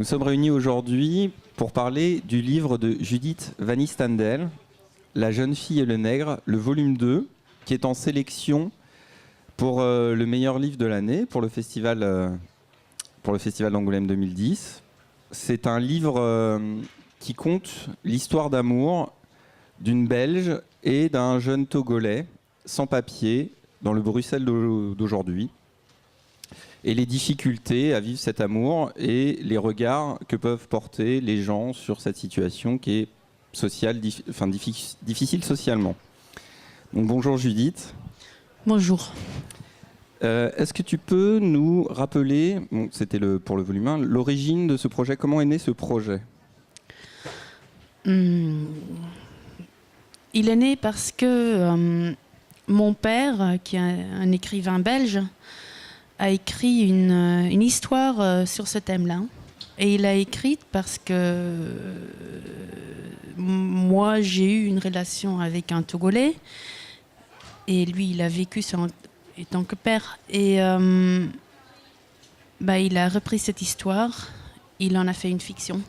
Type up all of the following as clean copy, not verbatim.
Nous sommes réunis aujourd'hui pour parler du livre de Judith Van Nystendel, La jeune fille et le nègre, le volume 2, qui est en sélection pour le meilleur livre de l'année, pour le festival d'Angoulême 2010. C'est un livre qui conte l'histoire d'amour d'une Belge et d'un jeune Togolais sans papier dans le Bruxelles d'aujourd'hui, et les difficultés à vivre cet amour et les regards que peuvent porter les gens sur cette situation qui est difficile socialement. Donc, bonjour Judith. Bonjour. Est-ce que tu peux nous rappeler, c'était pour le volume 1, l'origine de ce projet? Comment est né ce projet? Il est né parce que mon père, qui est un écrivain belge, a écrit une histoire sur ce thème-là. Et il l'a écrite parce que moi, j'ai eu une relation avec un Togolais. Et lui, il a vécu en tant que père. Et il a repris cette histoire. Il en a fait une fiction.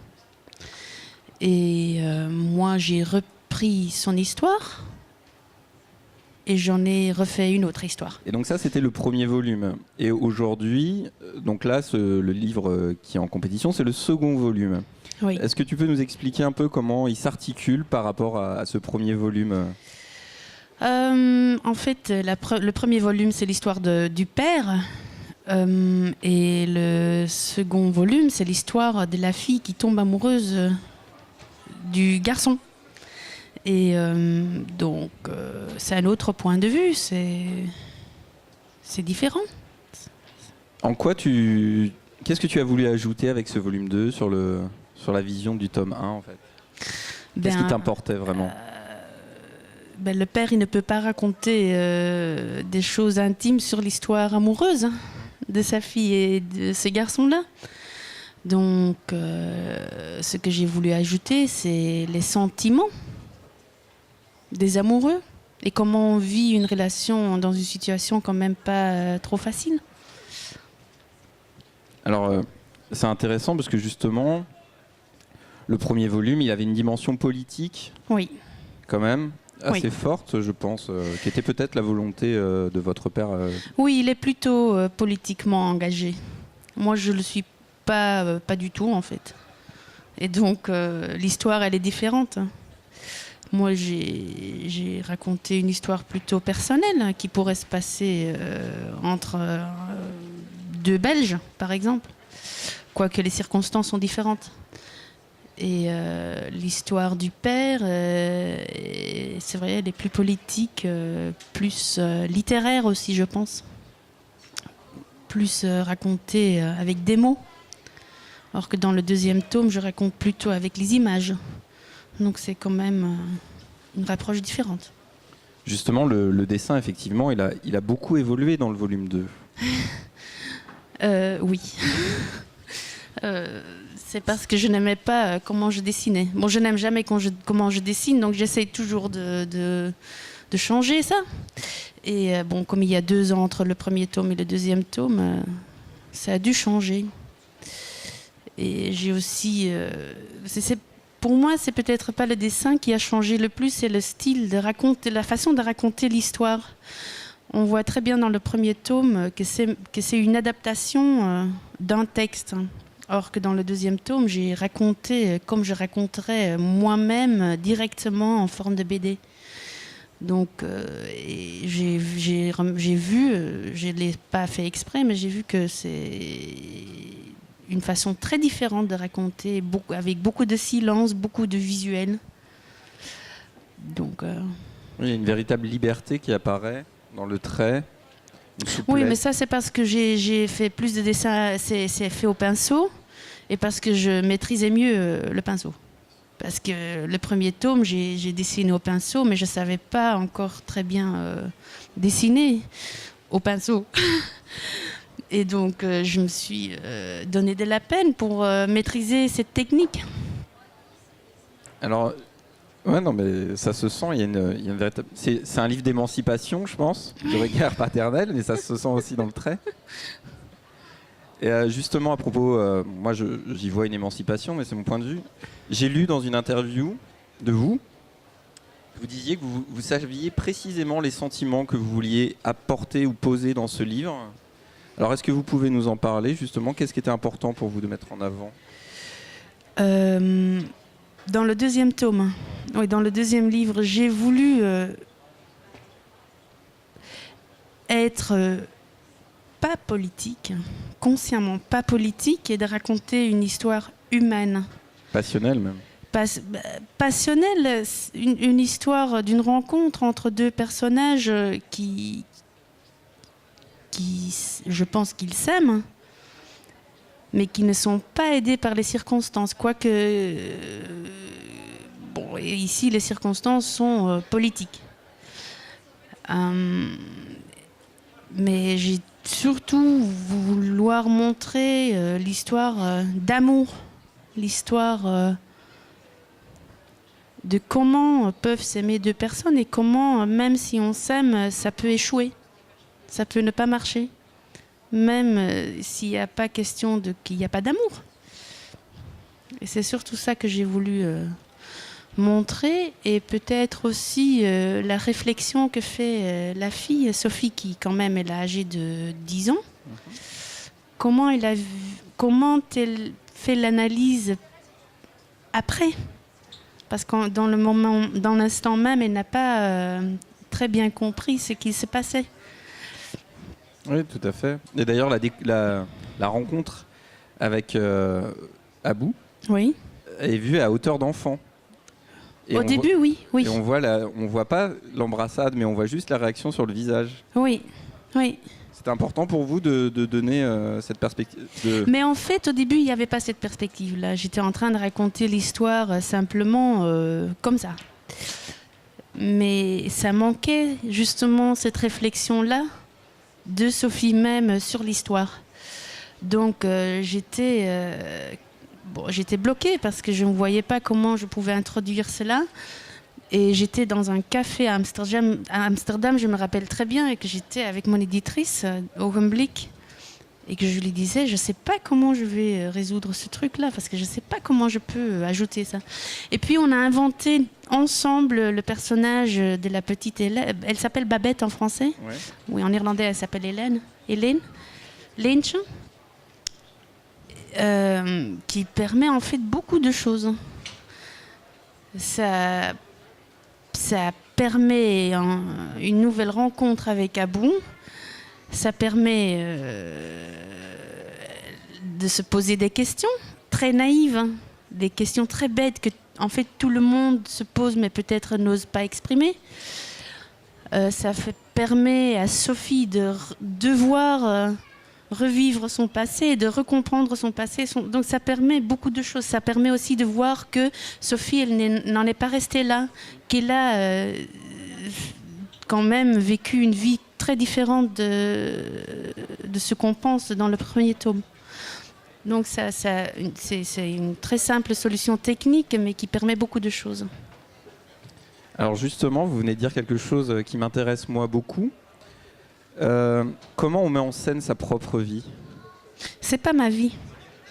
Et moi, j'ai repris son histoire. Et j'en ai refait une autre histoire. Et donc ça, c'était le premier volume. Et aujourd'hui, donc là, le livre qui est en compétition, c'est le second volume. Oui. Est-ce que tu peux nous expliquer un peu comment il s'articule par rapport à ce premier volume? En fait, le premier volume, c'est l'histoire du père. Et le second volume, c'est l'histoire de la fille qui tombe amoureuse du garçon. Et donc, c'est un autre point de vue, c'est différent. En quoi qu'est-ce que tu as voulu ajouter avec ce volume 2 sur la vision du tome 1 en fait? Qu'est-ce qui t'importait vraiment? Le père, il ne peut pas raconter des choses intimes sur l'histoire amoureuse de sa fille et de ce garçon-là. Donc, ce que j'ai voulu ajouter, c'est les sentiments des amoureux et comment on vit une relation dans une situation quand même pas trop facile. Alors, c'est intéressant parce que justement, le premier volume, il avait une dimension politique, oui, quand même, assez oui. forte, je pense, qui était peut-être la volonté de votre père. Oui, il est plutôt politiquement engagé. Moi, je le suis pas du tout, en fait. Et donc, l'histoire, elle est différente. Moi, j'ai raconté une histoire plutôt personnelle qui pourrait se passer entre deux Belges, par exemple, quoique les circonstances sont différentes. Et l'histoire du père, c'est vrai, elle est plus politique, plus littéraire aussi, je pense. Plus racontée avec des mots. Alors que dans le deuxième tome, je raconte plutôt avec les images. Donc c'est quand même une approche différente. Justement, le dessin, effectivement, il a beaucoup évolué dans le volume 2. Oui. C'est parce que je n'aimais pas comment je dessinais. Bon, je n'aime jamais comment je dessine, donc j'essaye toujours de changer ça. Et comme il y a 2 ans entre le premier tome et le deuxième tome, ça a dû changer. Et j'ai aussi... Pour moi, c'est peut-être pas le dessin qui a changé le plus, c'est le style de raconter, la façon de raconter l'histoire. On voit très bien dans le premier tome que c'est une adaptation d'un texte. Or que dans le deuxième tome, j'ai raconté comme je raconterais moi-même directement en forme de BD. Donc j'ai vu, je ne l'ai pas fait exprès, mais j'ai vu que c'est une façon très différente de raconter, avec beaucoup de silence, beaucoup de visuels. Donc, il y a une véritable liberté qui apparaît dans le trait. Oui, mais ça c'est parce que j'ai fait plus de dessins, c'est fait au pinceau, et parce que je maîtrisais mieux le pinceau. Parce que le premier tome, j'ai dessiné au pinceau, mais je ne savais pas encore très bien dessiner au pinceau. Et donc, je me suis donné de la peine pour maîtriser cette technique. Alors, ouais, non, mais ça se sent. Il y a une véritable. C'est un livre d'émancipation, je pense, du regard paternel, mais ça se sent aussi dans le trait. Et justement, à propos, moi j'y vois une émancipation, mais c'est mon point de vue. J'ai lu dans une interview de vous, vous disiez que vous saviez précisément les sentiments que vous vouliez apporter ou poser dans ce livre. Alors est-ce que vous pouvez nous en parler justement? Qu'est-ce qui était important pour vous de mettre en avant? Dans le deuxième tome, oui, dans le deuxième livre, j'ai voulu être pas politique, consciemment pas politique, et de raconter une histoire humaine. Passionnelle même. Passionnelle, une histoire d'une rencontre entre deux personnages qui je pense qu'ils s'aiment, mais qui ne sont pas aidés par les circonstances. Quoique, bon, ici, les circonstances sont politiques. Mais j'ai surtout vouloir montrer l'histoire d'amour, l'histoire de comment peuvent s'aimer deux personnes et comment, même si on s'aime, ça peut échouer, ça peut ne pas marcher, même s'il n'y a pas question qu'il n'y a pas d'amour. Et c'est surtout ça que j'ai voulu montrer, et peut-être aussi la réflexion que fait la fille, Sophie, qui quand même est âgée de 10 ans. Comment elle fait l'analyse après? Parce que dans l'instant même, elle n'a pas très bien compris ce qui se passait. Oui, tout à fait. Et d'ailleurs, la rencontre avec Abou oui. est vue à hauteur d'enfant. Au début, oui. Et on voit pas l'embrassade, mais on voit juste la réaction sur le visage. Oui, oui. C'était important pour vous de donner cette perspective Mais en fait, au début, il n'y avait pas cette perspective-là. J'étais en train de raconter l'histoire simplement comme ça. Mais ça manquait justement cette réflexion-là de Sophie même sur l'histoire. Donc j'étais bloquée parce que je ne voyais pas comment je pouvais introduire cela. Et j'étais dans un café à Amsterdam, je me rappelle très bien, et que j'étais avec mon éditrice, Ogenblik, et que je lui disais, je ne sais pas comment je vais résoudre ce truc-là, parce que je ne sais pas comment je peux ajouter ça. Et puis on a inventé ensemble le personnage de la petite Hélène. Elle s'appelle Babette en français. Ouais. Oui, en irlandais, elle s'appelle Hélène. Leentje. Qui permet en fait beaucoup de choses. Ça permet une nouvelle rencontre avec Abou. Ça permet de se poser des questions très naïves, hein, des questions très bêtes que en fait tout le monde se pose mais peut-être n'ose pas exprimer. Permet à Sophie de devoir revivre son passé, de recomprendre son passé. Donc ça permet beaucoup de choses. Ça permet aussi de voir que Sophie, elle n'en est pas restée là, qu'elle a quand même vécu une vie très différente de ce qu'on pense dans le premier tome. Donc c'est une très simple solution technique, mais qui permet beaucoup de choses. Alors justement, vous venez de dire quelque chose qui m'intéresse moi beaucoup. Comment on met en scène sa propre vie? C'est pas ma vie.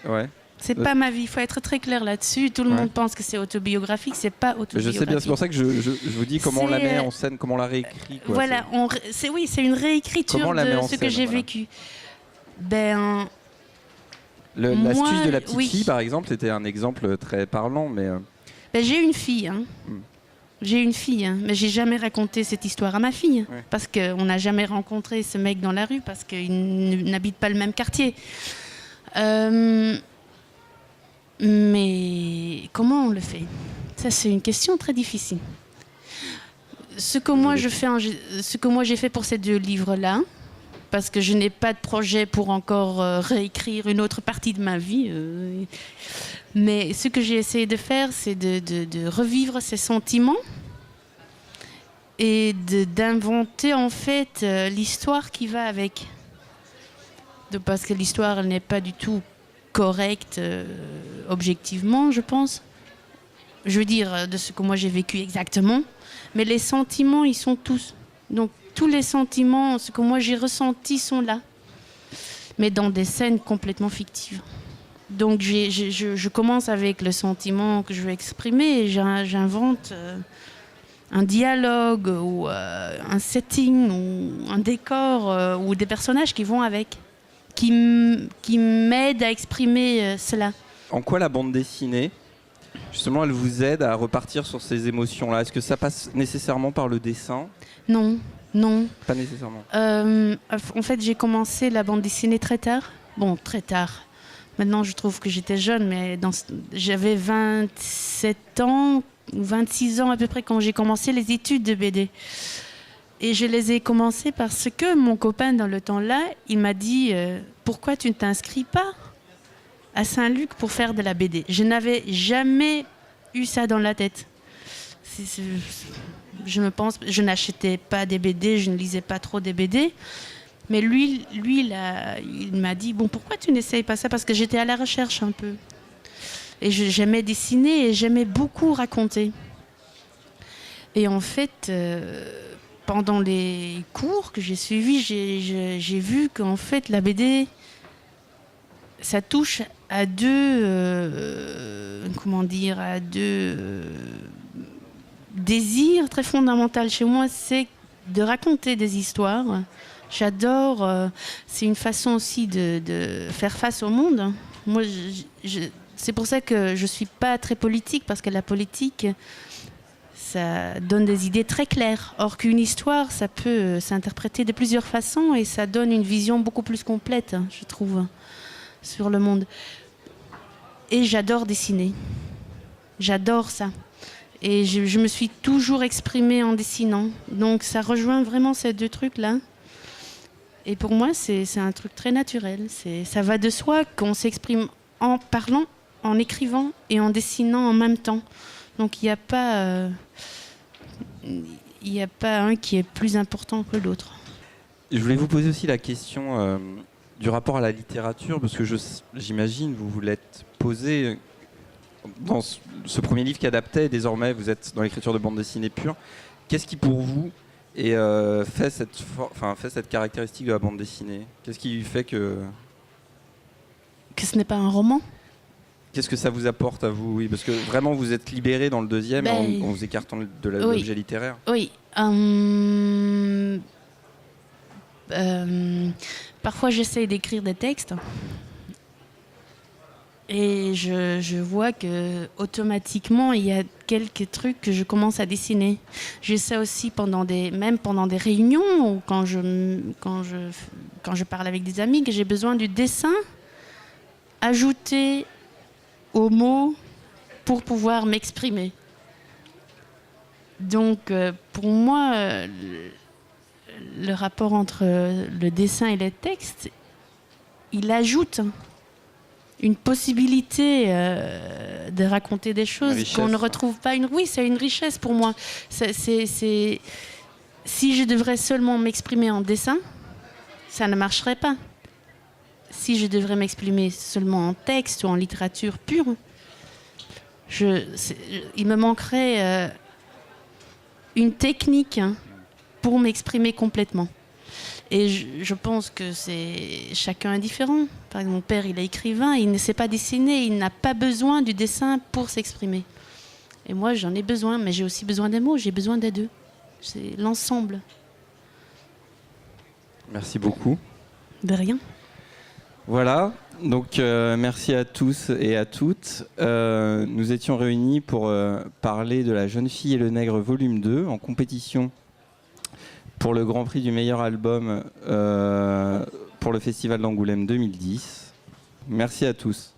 Ouais. C'est pas ma vie, il faut être très clair là-dessus. Tout le monde pense que c'est autobiographique, c'est pas autobiographique. Je sais bien, c'est pour ça que je vous dis comment on la met en scène, comment on la réécrit. Quoi, voilà, c'est une réécriture de ce que j'ai vécu. L'astuce de la petite fille, par exemple, c'était un exemple très parlant. Mais j'ai une fille. Hein. J'ai une fille, hein, mais j'ai jamais raconté cette histoire à ma fille, parce qu'on n'a jamais rencontré ce mec dans la rue, parce qu'il n'habite pas le même quartier. Mais comment on le fait? Ça, c'est une question très difficile. Ce que moi j'ai fait pour ces deux livres-là, parce que je n'ai pas de projet pour encore réécrire une autre partie de ma vie. Mais ce que j'ai essayé de faire, c'est de revivre ces sentiments et d'inventer en fait l'histoire qui va avec. Parce que l'histoire, elle n'est pas du tout correcte objectivement, je pense. Je veux dire, de ce que moi j'ai vécu exactement. Mais les sentiments, ils sont tous. Donc tous les sentiments, ce que moi j'ai ressenti sont là. mais dans des scènes complètement fictives. Donc je commence avec le sentiment que je veux exprimer et j'invente un dialogue ou un setting ou un décor ou des personnages qui vont avec, qui m'aident à exprimer cela. En quoi la bande dessinée, justement, elle vous aide à repartir sur ces émotions-là? Est-ce que ça passe nécessairement par le dessin? Non, non. Pas nécessairement. En fait, j'ai commencé la bande dessinée très tard. Bon, très tard. Maintenant, je trouve que j'étais jeune, mais j'avais 27 ans ou 26 ans à peu près quand j'ai commencé les études de BD. Et je les ai commencées parce que mon copain, dans le temps-là, il m'a dit pourquoi tu ne t'inscris pas à Saint-Luc pour faire de la BD? Je n'avais jamais eu ça dans la tête. Je n'achetais pas des BD, je ne lisais pas trop des BD. Mais lui il m'a dit, bon, pourquoi tu n'essayes pas ça? Parce que j'étais à la recherche un peu. Et j'aimais dessiner et j'aimais beaucoup raconter. Et en fait, pendant les cours que j'ai suivis, j'ai vu qu'en fait, la BD, ça touche à deux désirs très fondamentaux chez moi, c'est de raconter des histoires. J'adore, c'est une façon aussi de faire face au monde. Moi, c'est pour ça que je ne suis pas très politique, parce que la politique, ça donne des idées très claires. Or qu'une histoire, ça peut s'interpréter de plusieurs façons et ça donne une vision beaucoup plus complète, je trouve, sur le monde. Et j'adore dessiner. J'adore ça. Et je me suis toujours exprimée en dessinant. Donc ça rejoint vraiment ces deux trucs-là. Et pour moi, c'est un truc très naturel. Ça va de soi qu'on s'exprime en parlant, en écrivant et en dessinant en même temps. Donc il n'y a pas un qui est plus important que l'autre. Je voulais vous poser aussi la question du rapport à la littérature, parce que j'imagine vous vous l'êtes posé dans ce premier livre qui adaptait, et désormais vous êtes dans l'écriture de bande dessinée pure. Qu'est-ce qui pour vous fait cette caractéristique de la bande dessinée? Qu'est-ce qui fait que ce n'est pas un roman? Qu'est-ce que ça vous apporte à vous? Oui, parce que vraiment vous êtes libéré dans le deuxième en vous écartant de l'objet littéraire. Oui. Parfois j'essaie d'écrire des textes et je vois que automatiquement il y a quelques trucs que je commence à dessiner. J'ai ça aussi même pendant des réunions ou quand je parle avec des amis, que j'ai besoin du dessin ajouté aux mots pour pouvoir m'exprimer. Donc pour moi, le rapport entre le dessin et le texte, il ajoute une possibilité de raconter des choses qu'on ne retrouve pas. Oui, c'est une richesse pour moi. Si je devrais seulement m'exprimer en dessin, ça ne marcherait pas. Si je devrais m'exprimer seulement en texte ou en littérature pure, il me manquerait une technique pour m'exprimer complètement. Et je pense que chacun est différent. Par exemple, mon père, il est écrivain, il ne sait pas dessiner, il n'a pas besoin du dessin pour s'exprimer. Et moi, j'en ai besoin, mais j'ai aussi besoin des mots, j'ai besoin des deux. C'est l'ensemble. Merci beaucoup. De rien. Voilà, donc merci à tous et à toutes. Nous étions réunis pour parler de La Jeune Fille et le Nègre volume 2 en compétition pour le Grand Prix du meilleur album pour le Festival d'Angoulême 2010. Merci à tous.